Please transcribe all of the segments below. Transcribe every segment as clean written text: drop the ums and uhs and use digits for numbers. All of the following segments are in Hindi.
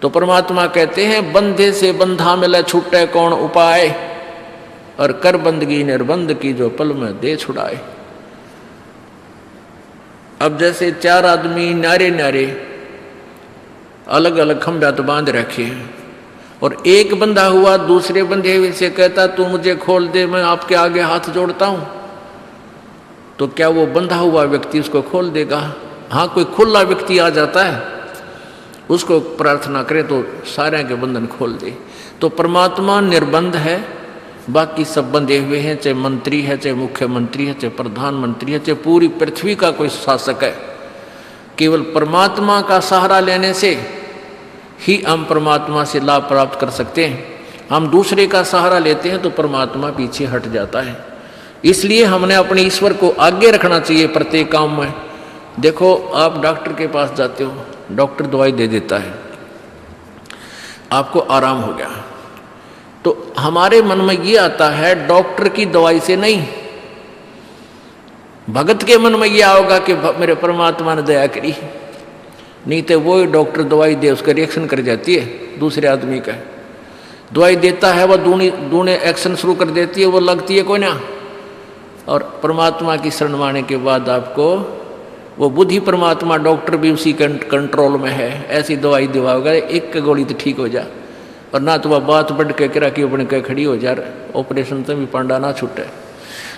तो परमात्मा कहते हैं बंधे से बंधा मिले छूटे कौन उपाय, और कर बंदगी निर्बंध की जो पल में दे छुड़ाए। अब जैसे चार आदमी न्यारे न्यारे अलग अलग खंभा तो बांध रखे हैं, और एक बंधा हुआ दूसरे बंधे हुए से कहता तू मुझे खोल दे, मैं आपके आगे हाथ जोड़ता हूं, तो क्या वो बंधा हुआ व्यक्ति उसको खोल देगा? हाँ, कोई खुला व्यक्ति आ जाता है, उसको प्रार्थना करे तो सारे के बंधन खोल दे। तो परमात्मा निर्बंध है, बाकी सब बंधे हुए हैं, चाहे मंत्री है, चाहे मुख्यमंत्री है, चाहे प्रधानमंत्री है, चाहे पूरी पृथ्वी का कोई शासक है। केवल परमात्मा का सहारा लेने से ही हम परमात्मा से लाभ प्राप्त कर सकते हैं। हम दूसरे का सहारा लेते हैं तो परमात्मा पीछे हट जाता है। इसलिए हमने अपने ईश्वर को आगे रखना चाहिए प्रत्येक काम में। देखो, आप डॉक्टर के पास जाते हो, डॉक्टर दवाई दे देता है, आपको आराम हो गया, तो हमारे मन में ये आता है डॉक्टर की दवाई से नहीं, भगत के मन में ये आओगा कि मेरे परमात्मा ने दया करी। नहीं तो वो डॉक्टर दवाई दे, उसका रिएक्शन कर जाती है दूसरे आदमी का। दवाई देता है, वह दूने एक्शन शुरू कर देती है, वो लगती है कोई ना। और परमात्मा की शरण माने के बाद आपको वो बुद्धि परमात्मा डॉक्टर भी उसी कंट्रोल में है, ऐसी दवाई दिवाओगा एक गोली तो ठीक हो जा, और ना तो वह बात बढ़ के करा कि अपने कह खड़ी हो जा, ऑपरेशन से भी पांडा ना छूटे।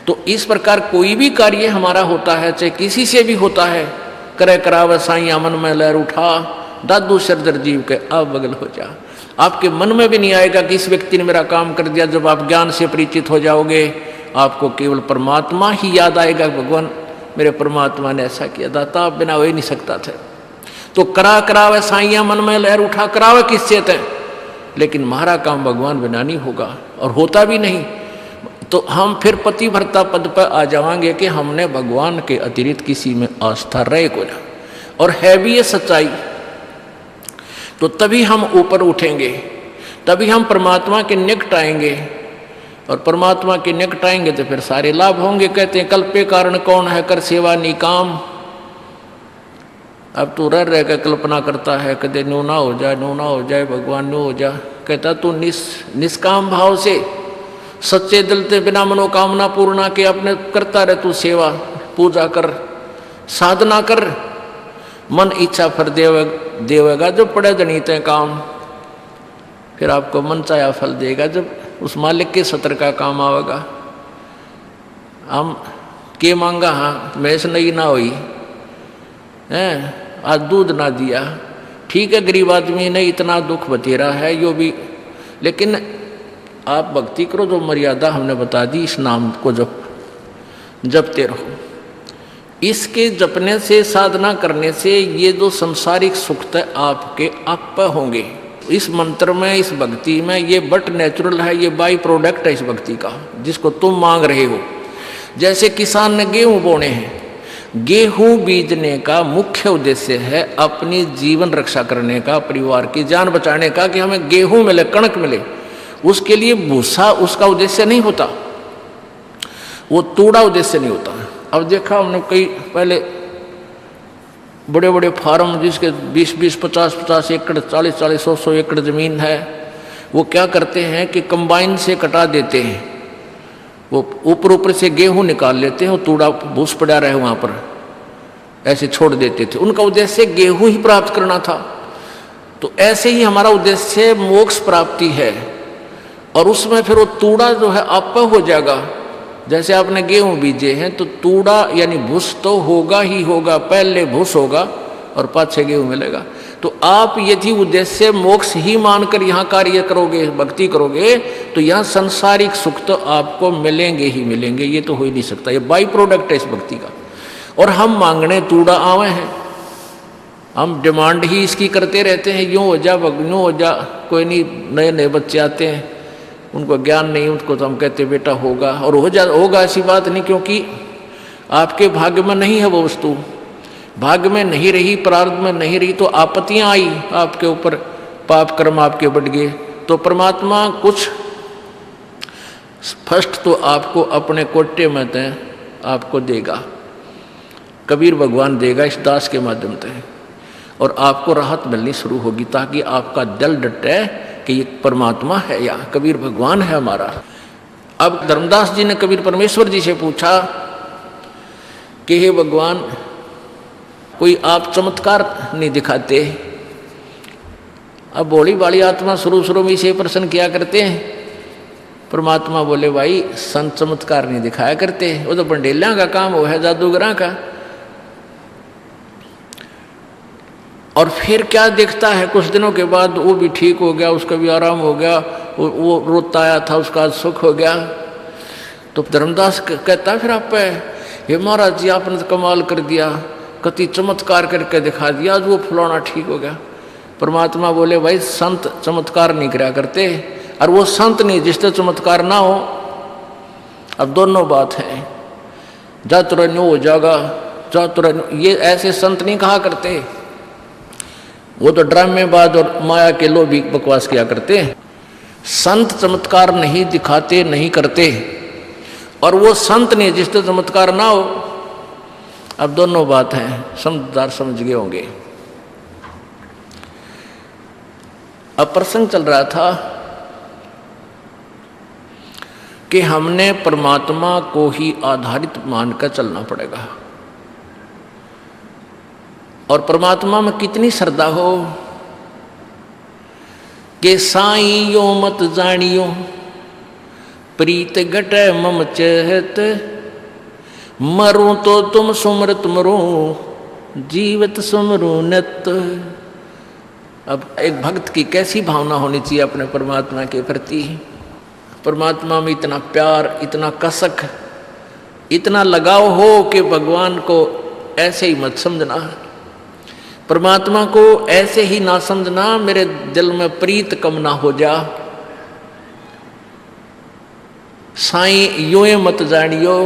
तो इस प्रकार कोई भी कार्य हमारा होता है, चाहे किसी से भी होता है, करे करावे साइया मन में लहर उठा, दादू सरदर जीव के अब बगल हो जा। आपके मन में भी नहीं आएगा कि इस व्यक्ति ने मेरा काम कर दिया। जब आप ज्ञान से परिचित हो जाओगे, आपको केवल परमात्मा ही याद आएगा, भगवान मेरे परमात्मा ने ऐसा किया, दाता आप बिना हो ही नहीं सकता थे। तो करा करावे साइया मन में लहर उठा, करावे किससे थे, लेकिन हमारा काम भगवान बिना नहीं होगा, और होता भी नहीं। तो हम फिर पतिव्रता पद पर आ जाएंगे कि हमने भगवान के अतिरिक्त किसी में आस्था रहे को ना, और है भी ये सच्चाई। तो तभी हम ऊपर उठेंगे, तभी हम परमात्मा के निकट आएंगे, और परमात्मा के निकट आएंगे तो फिर सारे लाभ होंगे। कहते हैं कल्पे कारण कौन है, कर सेवा निकाम। अब तू रह कर कल्पना करता है, कदे न्यू ना हो जाए, न्यू ना हो जाए, भगवान न्यू हो जा। कहता तू निष्काम भाव से सच्चे दिल से बिना मनोकामना पूर्णा के अपने करता रहे, तू सेवा पूजा कर, साधना कर, मन इच्छा फल देवेगा जब पड़े जनिते काम। फिर आपको मन चाया फल देगा जब उस मालिक के सत्र का काम आवेगा। हम के मांगा, हाँ मैस नहीं ना हुई है, आज दूध ना दिया, ठीक है गरीब आदमी ने इतना दुख बतेरा है यो भी, लेकिन आप भक्ति करो, जो मर्यादा हमने बता दी, इस नाम को जपते रहो। इसके जपने से, साधना करने से ये जो संसारिक सुख है आपके आप होंगे। इस मंत्र में, इस भक्ति में, ये बट नेचुरल है, ये बाई प्रोडक्ट है इस भक्ति का, जिसको तुम मांग रहे हो। जैसे किसान ने गेहूं बोने हैं, गेहूं बीजने का मुख्य उद्देश्य है अपनी जीवन रक्षा करने का, परिवार की जान बचाने का, कि हमें गेहूं मिले, कणक मिले। उसके लिए भूसा उसका उद्देश्य नहीं होता, वो तूड़ा उद्देश्य नहीं होता। अब देखा हमने कई पहले बड़े बड़े फार्म जिसके 20-20, 50-50 एकड़, 40-40, 100-100 एकड़ जमीन है, वो क्या करते हैं कि कंबाइन से कटा देते हैं, वो ऊपर से गेहूं निकाल लेते हैं, और तूड़ा भूस पड़ा रहे वहां पर ऐसे छोड़ देते थे। उनका उद्देश्य गेहूं ही प्राप्त करना था। तो ऐसे ही हमारा उद्देश्य मोक्ष प्राप्ति है, और उसमें फिर वो तूड़ा जो है आप हो जाएगा। जैसे आपने गेहूं बीजे हैं तो तूड़ा यानी भूस तो होगा ही होगा, पहले भूस होगा और पाछे गेहूं मिलेगा। तो आप यदि उद्देश्य मोक्ष ही मानकर यहाँ कार्य करोगे, भक्ति करोगे, तो यहाँ सांसारिक सुख तो आपको मिलेंगे ही मिलेंगे, ये तो हो ही नहीं सकता। ये बाई प्रोडक्ट है इस भक्ति का। और हम मांगने तूड़ा आवे हैं, हम डिमांड ही इसकी करते रहते हैं, यूँ हो जा यूँ हो जा। कोई नहीं, नए नए बच्चे आते हैं, उनको ज्ञान नहीं, उनको तो हम कहते बेटा होगा, और होगा ऐसी बात नहीं, क्योंकि आपके भाग्य में नहीं है वो वस्तु। भाग्य में नहीं रही, प्रारब्ध में नहीं रही, तो आपत्तियां आई आपके ऊपर, पाप कर्म आपके बढ़ गए, तो परमात्मा कुछ फर्स्ट तो आपको अपने कोटे में तय आपको देगा, कबीर भगवान देगा इस दास के माध्यम से। और आपको राहत मिलनी शुरू होगी, ताकि आपका दिल डटे कि ये परमात्मा है या कबीर भगवान है हमारा। अब धर्मदास जी ने कबीर परमेश्वर जी से पूछा कि हे भगवान, कोई आप चमत्कार नहीं दिखाते? अब भोली भाली आत्मा शुरू में इसे प्रश्न किया करते हैं। परमात्मा बोले, भाई संत चमत्कार नहीं दिखाया करते, वो तो बंडेलियां का काम वो है, जादूगरा का। और फिर क्या दिखता है, कुछ दिनों के बाद वो भी ठीक हो गया, उसका भी आराम हो गया, वो रोता आया था, उसका सुख हो गया। तो धर्मदास कहता फिर आप, हे महाराज जी आपने तो कमाल कर दिया, कति चमत्कार करके दिखा दिया, आज वो फलाना ठीक हो गया। परमात्मा बोले, भाई संत चमत्कार नहीं कराया करते, और वो संत नहीं जिससे चमत्कार ना हो। अब दोनों बात है, जातुरन्यो हो जाएगा, जातुरन्यो, ये ऐसे संत नहीं कहा करते, वो तो ड्रामेबाज और माया के लोभी बकवास किया करते हैं। संत चमत्कार नहीं दिखाते, नहीं करते, और वो संत नहीं जिससे चमत्कार ना हो। अब दोनों बात हैं, समझदार समझ गए होंगे। अब प्रसंग चल रहा था कि हमने परमात्मा को ही आधारित मानकर चलना पड़ेगा, और परमात्मा में कितनी श्रद्धा हो कि साईं यो मत जानियो प्रीत घटे मम चहत, मरूं तो तुम सुमरत मरो जीवत सुमरो नत। अब एक भक्त की कैसी भावना होनी चाहिए अपने परमात्मा के प्रति। परमात्मा में इतना प्यार, इतना कसक, इतना लगाव हो कि भगवान को ऐसे ही मत समझना, परमात्मा को ऐसे ही ना समझना, मेरे दिल में प्रीत कम ना हो जा। साईं यूं मत जानियो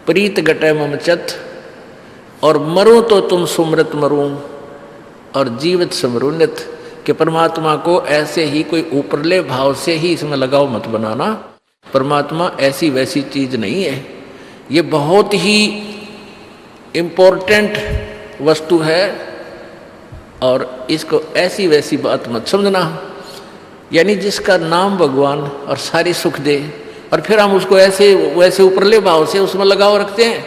प्रीत घटे मम चत, और मरूं तो तुम सुमरत मरूं और जीवित सुमरुनित, कि परमात्मा को ऐसे ही कोई ऊपरले भाव से ही इसमें लगाव मत बनाना। परमात्मा ऐसी वैसी चीज नहीं है, ये बहुत ही इम्पोर्टेंट वस्तु है, और इसको ऐसी वैसी बात मत समझना। यानी जिसका नाम भगवान और सारी सुख दे, और फिर हम उसको ऐसे वैसे ऊपरले भाव से उसमें लगाव रखते हैं,